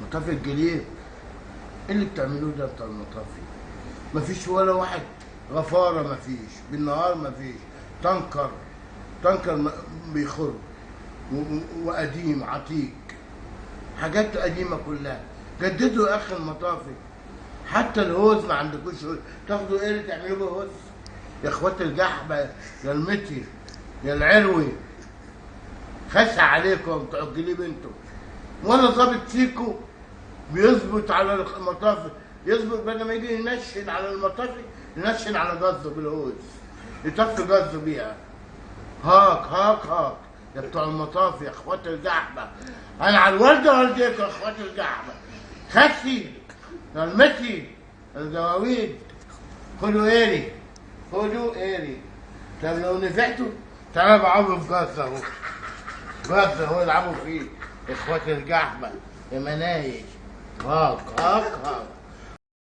مطافي الجليد. ايه اللي بتعملوه ده بتاع المطافي؟ مفيش ولا واحد. غفاره مفيش، بالنهار مفيش. تنكر بيخر وقديم عتيق. حاجات قديمه كلها. جددوا يا اخي المطافي. حتى الهوز ما عندكوش هوز. تاخدوا ايه اللي تعملوه بهوز؟ يا اخوات الجحبه يا المتي يا العروي، خسع عليكم بتوع الجليب انتوا. ولا ظابط فيكم بيظبط على المطافي، يظبط بدل ما يجي ينشن على المطافي ينشن على جزه بالهوز، يطفي جزه بيها. هاك يا بتوع المطافي يا اخوات الجحبه. انا على الوالده والديكم يا اخوات الجحبه. خسي يا المتي الجواويد، خدوا ايري. طب لو نفعتوا تعالوا العبوا في جزه اهو. جزه اهو العبوا فيه اخوات الجحبه يا منايش. هاك